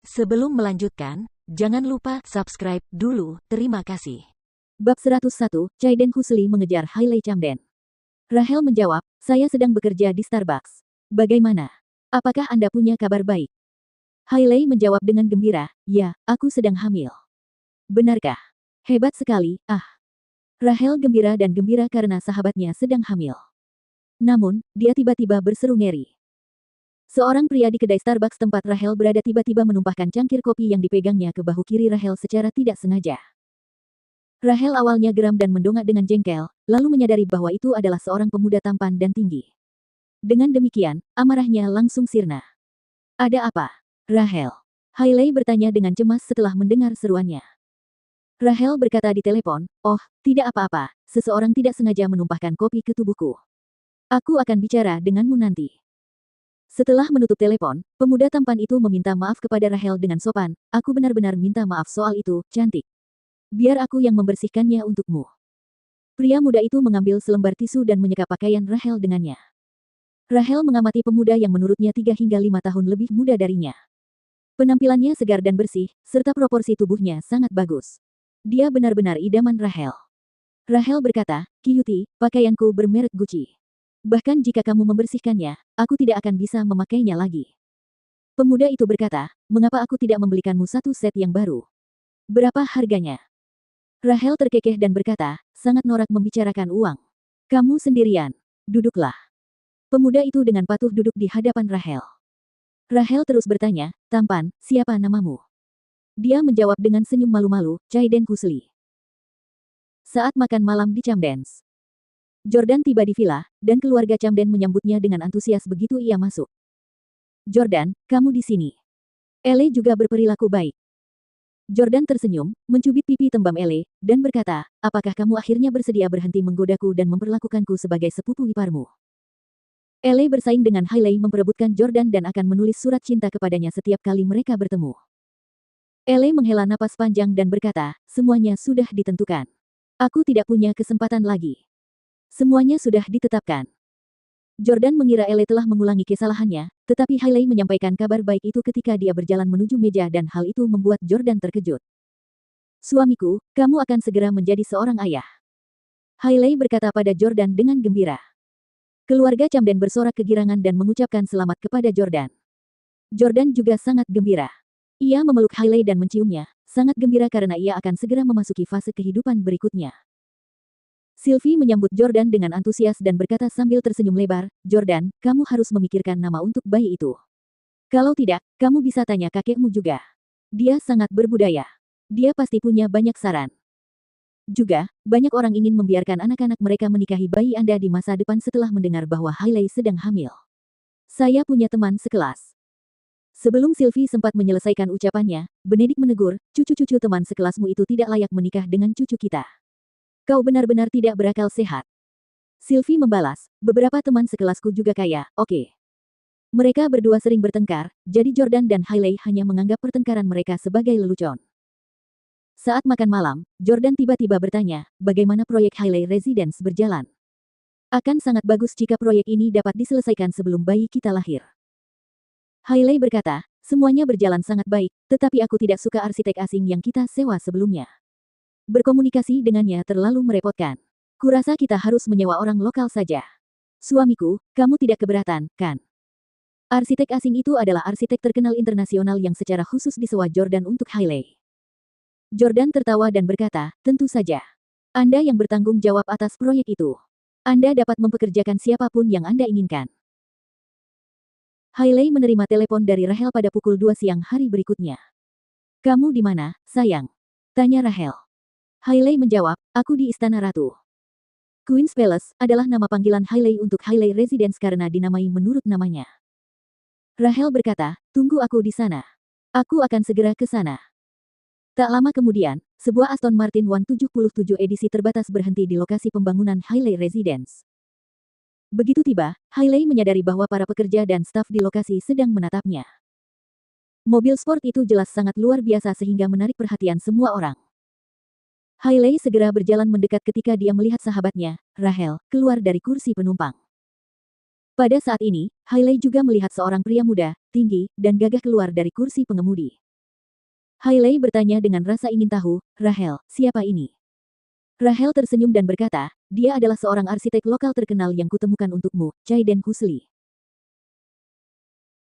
Sebelum melanjutkan, jangan lupa subscribe dulu, terima kasih. Bab 101, Chaiden Husli mengejar Hailey Camden. Rahel menjawab, saya sedang bekerja di Starbucks. Bagaimana? Apakah Anda punya kabar baik? Hailey menjawab dengan gembira, ya, aku sedang hamil. Benarkah? Hebat sekali, Rahel gembira dan gembira karena sahabatnya sedang hamil. Namun, dia tiba-tiba berseru ngeri. Seorang pria di kedai Starbucks tempat Rahel berada tiba-tiba menumpahkan cangkir kopi yang dipegangnya ke bahu kiri Rahel secara tidak sengaja. Rahel awalnya geram dan mendongak dengan jengkel, lalu menyadari bahwa itu adalah seorang pemuda tampan dan tinggi. Dengan demikian, amarahnya langsung sirna. Ada apa? Rahel. Hailey bertanya dengan cemas setelah mendengar seruannya. Rahel berkata di telepon, oh, tidak apa-apa, seseorang tidak sengaja menumpahkan kopi ke tubuhku. Aku akan bicara denganmu nanti. Setelah menutup telepon, pemuda tampan itu meminta maaf kepada Rahel dengan sopan, aku benar-benar minta maaf soal itu, cantik. Biar aku yang membersihkannya untukmu. Pria muda itu mengambil selembar tisu dan menyeka pakaian Rahel dengannya. Rahel mengamati pemuda yang menurutnya 3 hingga 5 tahun lebih muda darinya. Penampilannya segar dan bersih, serta proporsi tubuhnya sangat bagus. Dia benar-benar idaman Rahel. Rahel berkata, Kyuti, pakaianku bermerek Gucci. Bahkan jika kamu membersihkannya, aku tidak akan bisa memakainya lagi. Pemuda itu berkata, mengapa aku tidak membelikanmu satu set yang baru? Berapa harganya? Rahel terkekeh dan berkata, sangat norak membicarakan uang. Kamu sendirian. Duduklah. Pemuda itu dengan patuh duduk di hadapan Rahel. Rahel terus bertanya, tampan, siapa namamu? Dia menjawab dengan senyum malu-malu, Chaiden Husli. Saat makan malam di Camden's, Jordan tiba di villa, dan keluarga Camden menyambutnya dengan antusias begitu ia masuk. Jordan, kamu di sini. Ele juga berperilaku baik. Jordan tersenyum, mencubit pipi tembam Ele, dan berkata, apakah kamu akhirnya bersedia berhenti menggodaku dan memperlakukanku sebagai sepupu iparmu? Ele bersaing dengan Hailey memperebutkan Jordan dan akan menulis surat cinta kepadanya setiap kali mereka bertemu. Ele menghela napas panjang dan berkata, semuanya sudah ditentukan. Aku tidak punya kesempatan lagi. Semuanya sudah ditetapkan. Jordan mengira Ele telah mengulangi kesalahannya, tetapi Hailey menyampaikan kabar baik itu ketika dia berjalan menuju meja dan hal itu membuat Jordan terkejut. Suamiku, kamu akan segera menjadi seorang ayah. Hailey berkata pada Jordan dengan gembira. Keluarga Camden bersorak kegirangan dan mengucapkan selamat kepada Jordan. Jordan juga sangat gembira. Ia memeluk Hailey dan menciumnya, sangat gembira karena ia akan segera memasuki fase kehidupan berikutnya. Sylvie menyambut Jordan dengan antusias dan berkata sambil tersenyum lebar, Jordan, kamu harus memikirkan nama untuk bayi itu. Kalau tidak, kamu bisa tanya kakekmu juga. Dia sangat berbudaya. Dia pasti punya banyak saran. Juga, banyak orang ingin membiarkan anak-anak mereka menikahi bayi Anda di masa depan setelah mendengar bahwa Hailey sedang hamil. Saya punya teman sekelas. Sebelum Sylvie sempat menyelesaikan ucapannya, Benedict menegur, cucu-cucu teman sekelasmu itu tidak layak menikah dengan cucu kita. Kau benar-benar tidak berakal sehat. Sylvie membalas, beberapa teman sekelasku juga kaya, oke. Mereka berdua sering bertengkar, jadi Jordan dan Hailey hanya menganggap pertengkaran mereka sebagai lelucon. Saat makan malam, Jordan tiba-tiba bertanya, bagaimana proyek Hailey Residence berjalan? Akan sangat bagus jika proyek ini dapat diselesaikan sebelum bayi kita lahir. Hailey berkata, semuanya berjalan sangat baik, tetapi aku tidak suka arsitek asing yang kita sewa sebelumnya. Berkomunikasi dengannya terlalu merepotkan. Kurasa kita harus menyewa orang lokal saja. Suamiku, kamu tidak keberatan, kan? Arsitek asing itu adalah arsitek terkenal internasional yang secara khusus disewa Jordan untuk Hailey. Jordan tertawa dan berkata, tentu saja. Anda yang bertanggung jawab atas proyek itu. Anda dapat mempekerjakan siapapun yang Anda inginkan. Hailey menerima telepon dari Rahel pada pukul 2 siang hari berikutnya. Kamu di mana, sayang? Tanya Rahel. Hailey menjawab, aku di Istana Ratu. Queen's Palace adalah nama panggilan Hailey untuk Hailey Residence karena dinamai menurut namanya. Rahel berkata, tunggu aku di sana. Aku akan segera ke sana. Tak lama kemudian, sebuah Aston Martin 177 edisi terbatas berhenti di lokasi pembangunan Hailey Residence. Begitu tiba, Hailey menyadari bahwa para pekerja dan staf di lokasi sedang menatapnya. Mobil sport itu jelas sangat luar biasa sehingga menarik perhatian semua orang. Hailey segera berjalan mendekat ketika dia melihat sahabatnya, Rahel, keluar dari kursi penumpang. Pada saat ini, Hailey juga melihat seorang pria muda, tinggi, dan gagah keluar dari kursi pengemudi. Hailey bertanya dengan rasa ingin tahu, Rahel, siapa ini? Rahel tersenyum dan berkata, dia adalah seorang arsitek lokal terkenal yang kutemukan untukmu, Chai Den Husli.